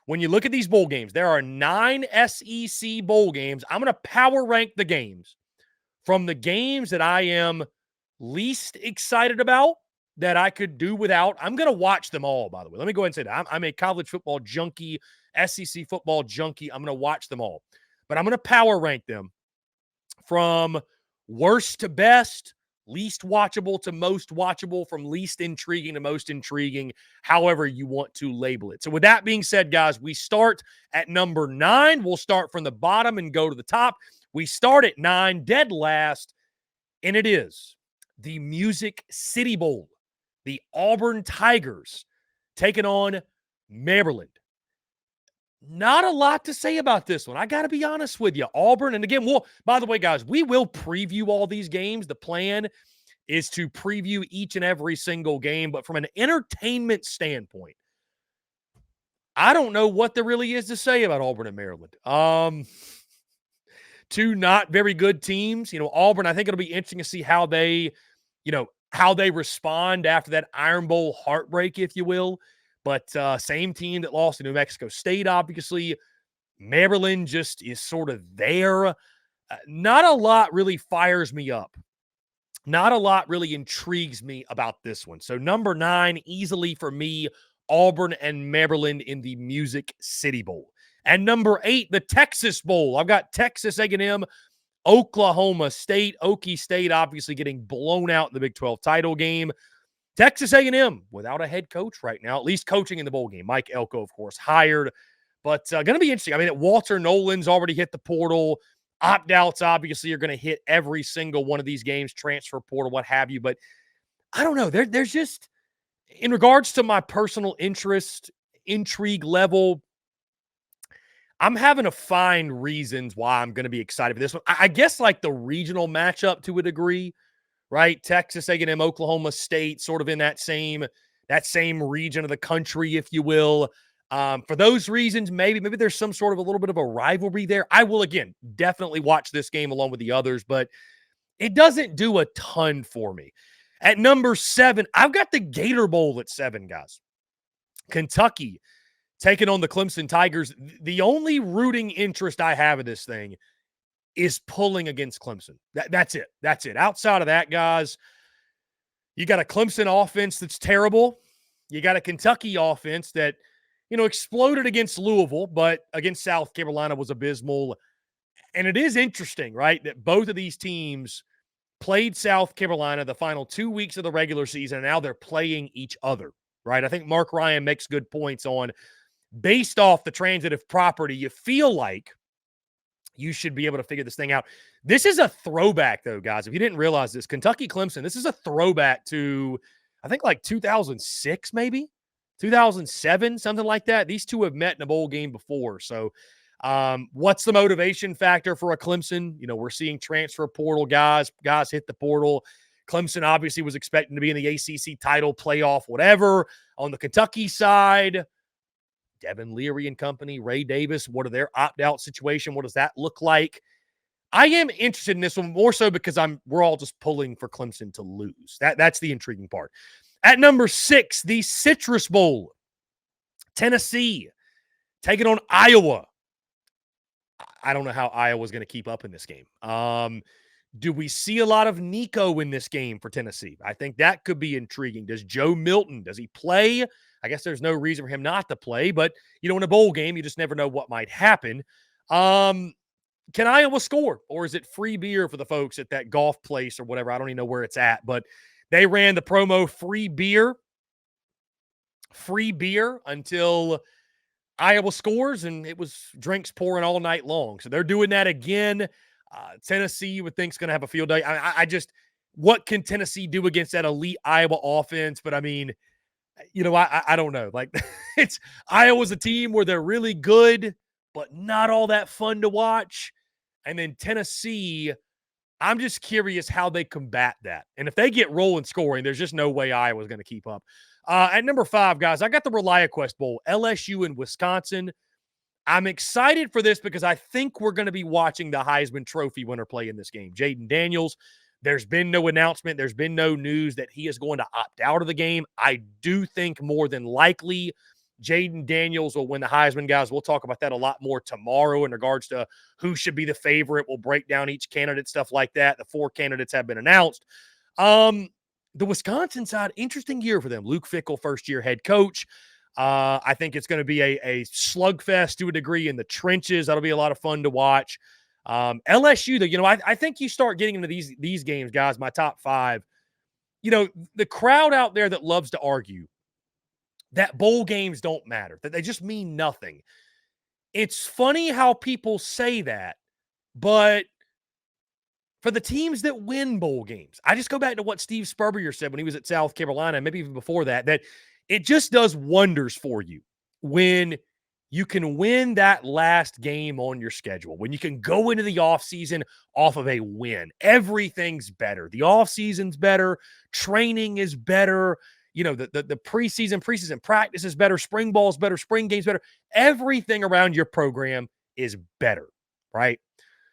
when you look at these bowl games, there are 9 SEC bowl games. I'm going to power rank the games from the games that I am least excited about, that I could do without. I'm going to watch them all, by the way. Let me go ahead and say that. I'm a college football junkie, SEC football junkie. I'm going to watch them all. But I'm going to power rank them from worst to best, least watchable to most watchable, from least intriguing to most intriguing, however you want to label it. So with that being said, guys, we start at number 9. We'll start from the bottom and go to the top. We start at 9, dead last, and it is the Music City Bowl. The Auburn Tigers taking on Maryland. Not a lot to say about this one. I got to be honest with you. Auburn, and again, by the way, guys, we will preview all these games. The plan is to preview each and every single game, but from an entertainment standpoint, I don't know what there really is to say about Auburn and Maryland. Two not very good teams. Auburn, I think it'll be interesting to see how they respond after that Iron Bowl heartbreak, if you will. But same team that lost to New Mexico State, obviously. Maryland just is sort of there. Not a lot really fires me up. Not a lot really intrigues me about this one. So number 9, easily for me, Auburn and Maryland in the Music City Bowl. And number 8, the Texas Bowl. I've got Texas A&M, Oklahoma State. Okie State obviously getting blown out in the Big 12 title game. Texas A&M without a head coach right now, at least coaching in the bowl game. Mike Elko, of course, hired. But going to be interesting. I mean, Walter Nolan's already hit the portal. Opt-outs obviously are going to hit every single one of these games, transfer portal, what have you. But I don't know. There's just, in regards to my personal interest, intrigue level, I'm having to find reasons why I'm going to be excited for this one. I guess like the regional matchup to a degree, right? Texas A&M, Oklahoma State, sort of in that same region of the country, if you will. For those reasons, maybe there's some sort of a little bit of a rivalry there. I will, again, definitely watch this game along with the others, but it doesn't do a ton for me. At number 7, I've got the Gator Bowl at 7, guys. Kentucky taking on the Clemson Tigers. The only rooting interest I have in this thing is pulling against Clemson. That's it. That's it. Outside of that, guys, you got a Clemson offense that's terrible. You got a Kentucky offense that, exploded against Louisville, but against South Carolina was abysmal. And it is interesting, right, that both of these teams played South Carolina the final 2 weeks of the regular season, and now they're playing each other, right? I think Mark Ryan makes good points on, based off the transitive property, you feel like you should be able to figure this thing out. This is a throwback, though, guys. If you didn't realize this, Kentucky-Clemson, this is a throwback to, I think, like 2006, maybe 2007, something like that. These two have met in a bowl game before. So what's the motivation factor for a Clemson? We're seeing transfer portal guys hit the portal. Clemson obviously was expecting to be in the ACC title playoff, whatever. On the Kentucky side, Devin Leary and company, Ray Davis, what are their opt-out situation? What does that look like? I am interested in this one more so because we're all just pulling for Clemson to lose. That's the intriguing part. At number 6, the Citrus Bowl. Tennessee taking on Iowa. I don't know how Iowa's going to keep up in this game. Do we see a lot of Nico in this game for Tennessee? I think that could be intriguing. Does Joe Milton, does he play? I guess there's no reason for him not to play, but, in a bowl game, you just never know what might happen. Can Iowa score, or is it free beer for the folks at that golf place or whatever? I don't even know where it's at, but they ran the promo free beer until Iowa scores, and it was drinks pouring all night long. So they're doing that again. Tennessee, you would think, is going to have a field day. What can Tennessee do against that elite Iowa offense? But I mean, I don't know. Like, it's Iowa's a team where they're really good, but not all that fun to watch. And then Tennessee, I'm just curious how they combat that. And if they get rolling scoring, there's just no way Iowa's going to keep up. At number 5, guys, I got the ReliaQuest Bowl, LSU and Wisconsin. I'm excited for this because I think we're going to be watching the Heisman Trophy winner play in this game. Jaden Daniels, there's been no announcement. There's been no news that he is going to opt out of the game. I do think more than likely Jaden Daniels will win the Heisman, guys. We'll talk about that a lot more tomorrow in regards to who should be the favorite. We'll break down each candidate, stuff like that. The 4 candidates have been announced. The Wisconsin side, interesting year for them. Luke Fickell, first-year head coach. I think it's going to be a slugfest to a degree in the trenches. That'll be a lot of fun to watch. LSU, though, I think you start getting into these games, guys, my top 5. The crowd out there that loves to argue that bowl games don't matter, that they just mean nothing. It's funny how people say that, but for the teams that win bowl games, I just go back to what Steve Spurrier said when he was at South Carolina, maybe even before that it just does wonders for you when you can win that last game on your schedule, when you can go into the offseason off of a win. Everything's better. The offseason's better. Training is better. The preseason practice is better. Spring ball is better. Spring game's better. Everything around your program is better, right?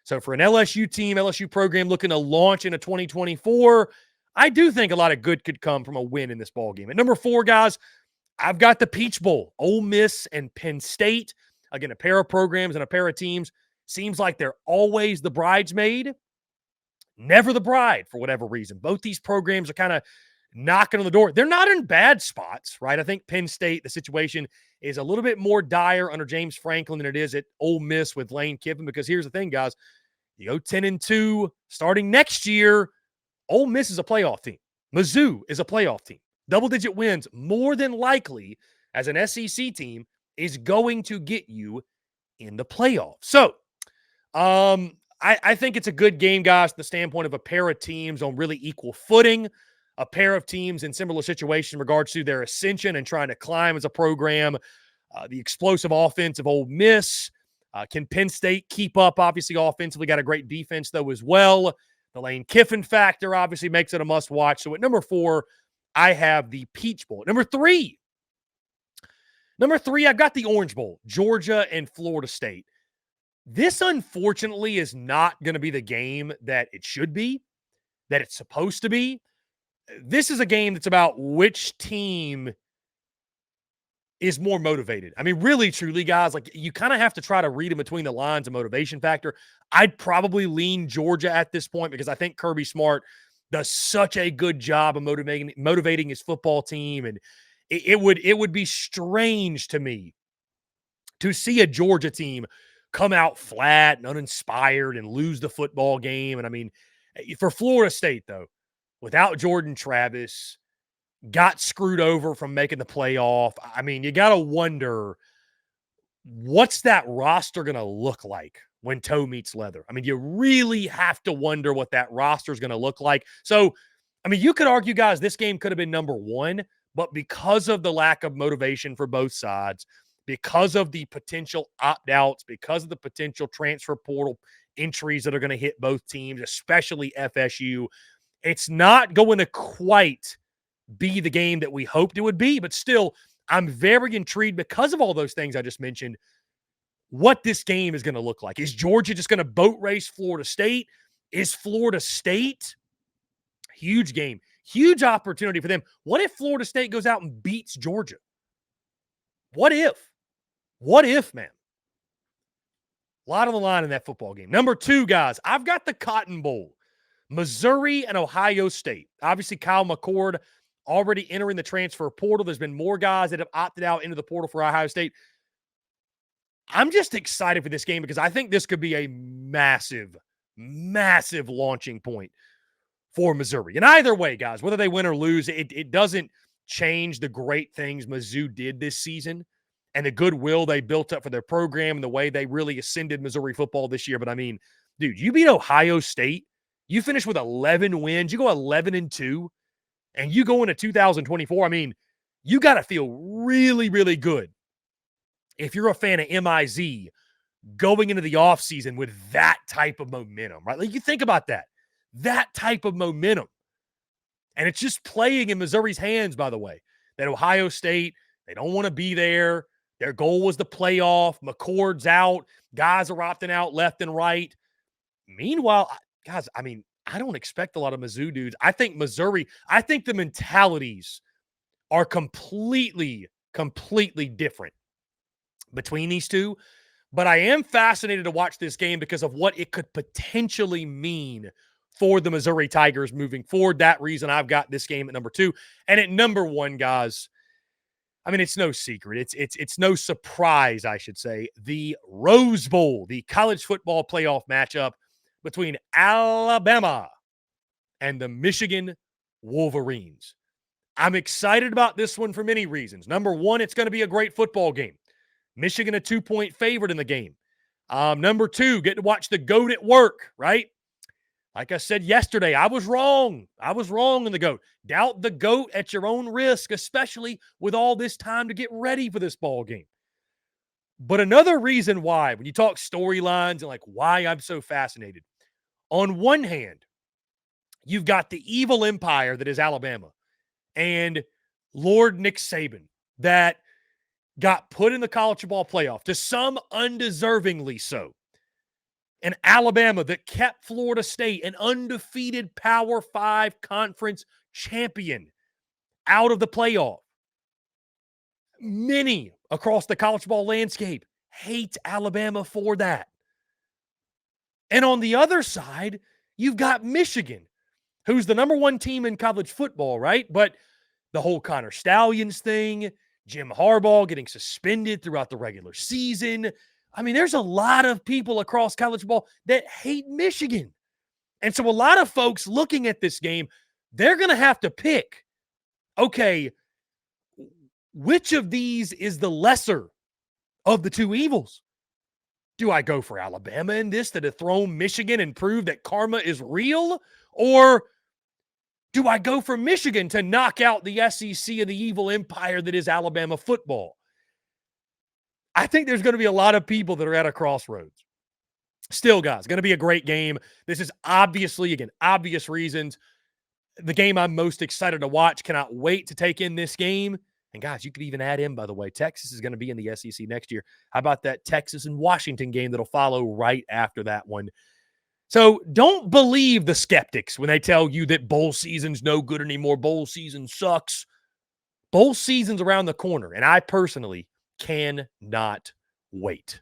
So for an LSU team, LSU program looking to launch into 2024, I do think a lot of good could come from a win in this ball game. At number 4, guys, I've got the Peach Bowl, Ole Miss and Penn State. Again, a pair of programs and a pair of teams. Seems like they're always the bridesmaid, never the bride for whatever reason. Both these programs are kind of knocking on the door. They're not in bad spots, right? I think Penn State, the situation is a little bit more dire under James Franklin than it is at Ole Miss with Lane Kiffin, because here's the thing, guys. You go 10-2 starting next year, Ole Miss is a playoff team. Mizzou is a playoff team. Double-digit wins, more than likely, as an SEC team, is going to get you in the playoffs. So, I think it's a good game, guys, from the standpoint of a pair of teams on really equal footing, a pair of teams in similar situation in regards to their ascension and trying to climb as a program. The explosive offense of Ole Miss. Can Penn State keep up? Obviously, offensively, got a great defense, though, as well. The Lane Kiffin factor obviously makes it a must-watch. So at number 4, I have the Peach Bowl. Number 3, I've got the Orange Bowl, Georgia and Florida State. This, unfortunately, is not going to be the game that it should be, that it's supposed to be. This is a game that's about which team is more motivated. I mean, really, truly, guys, like you kind of have to try to read in between the lines of motivation factor. I'd probably lean Georgia at this point because I think Kirby Smart does such a good job of motivating his football team. And it would be strange to me to see a Georgia team come out flat and uninspired and lose the football game. And I mean, for Florida State, though, without Jordan Travis, got screwed over from making the playoff. I mean, you got to wonder, what's that roster going to look like when toe meets leather? I mean, you really have to wonder what that roster is going to look like. So, I mean, you could argue, guys, this game could have been number 1, but because of the lack of motivation for both sides, because of the potential opt-outs, because of the potential transfer portal entries that are going to hit both teams, especially FSU, it's not going to quite be the game that we hoped it would be, but still, I'm very intrigued because of all those things I just mentioned, what this game is going to look like. Is Georgia just going to boat race Florida State? Is Florida State? Huge game, huge opportunity for them. What if Florida State goes out and beats Georgia? What if? What if, man? A lot on the line in that football game. Number 2, guys, I've got the Cotton Bowl, Missouri and Ohio State. Obviously, Kyle McCord already entering the transfer portal. There's been more guys that have opted out into the portal for Ohio State. I'm just excited for this game because I think this could be a massive, massive launching point for Missouri. And either way, guys, whether they win or lose, it doesn't change the great things Mizzou did this season and the goodwill they built up for their program and the way they really ascended Missouri football this year. But I mean, dude, you beat Ohio State. You finish with 11 wins. You go 11-2. And you go into 2024, I mean, you got to feel really, really good if you're a fan of MIZ going into the offseason with that type of momentum, right? Like, you think about that type of momentum. And it's just playing in Missouri's hands, by the way, that Ohio State, they don't want to be there. Their goal was the playoff. McCord's out. Guys are opting out left and right. Meanwhile, guys, I mean, I don't expect a lot of Mizzou dudes. I think Missouri, I think the mentalities are completely completely different between these two. But I am fascinated to watch this game because of what it could potentially mean for the Missouri Tigers moving forward. That reason I've got this game at number 2. And at number 1, guys, I mean, it's no secret. It's no surprise, I should say. The Rose Bowl, the college football playoff matchup between Alabama and the Michigan Wolverines. I'm excited about this one for many reasons. Number 1, it's going to be a great football game. Michigan a 2-point favorite in the game. Number 2, get to watch the GOAT at work, right? Like I said yesterday, I was wrong. I was wrong in the GOAT. Doubt the GOAT at your own risk, especially with all this time to get ready for this ball game. But another reason why, when you talk storylines and like why I'm so fascinated, on one hand, you've got the evil empire that is Alabama and Lord Nick Saban that got put in the college football playoff, to some undeservingly so. And Alabama that kept Florida State, an undefeated Power 5 conference champion, out of the playoff. Many across the college football landscape hate Alabama for that. And on the other side, you've got Michigan, who's the number 1 team in college football, right? But the whole Connor Stallions thing, Jim Harbaugh getting suspended throughout the regular season. I mean, there's a lot of people across college football that hate Michigan. And so a lot of folks looking at this game, they're going to have to pick, okay, which of these is the lesser of the two evils? Do I go for Alabama in this to dethrone Michigan and prove that karma is real? Or do I go for Michigan to knock out the SEC and the evil empire that is Alabama football? I think there's going to be a lot of people that are at a crossroads. Still, guys, going to be a great game. This is obviously, again, obvious reasons, the game I'm most excited to watch. Cannot wait to take in this game. And, guys, you could even add in, by the way, Texas is going to be in the SEC next year. How about that Texas and Washington game that'll follow right after that one? So don't believe the skeptics when they tell you that bowl season's no good anymore. Bowl season sucks. Bowl season's around the corner, and I personally cannot wait.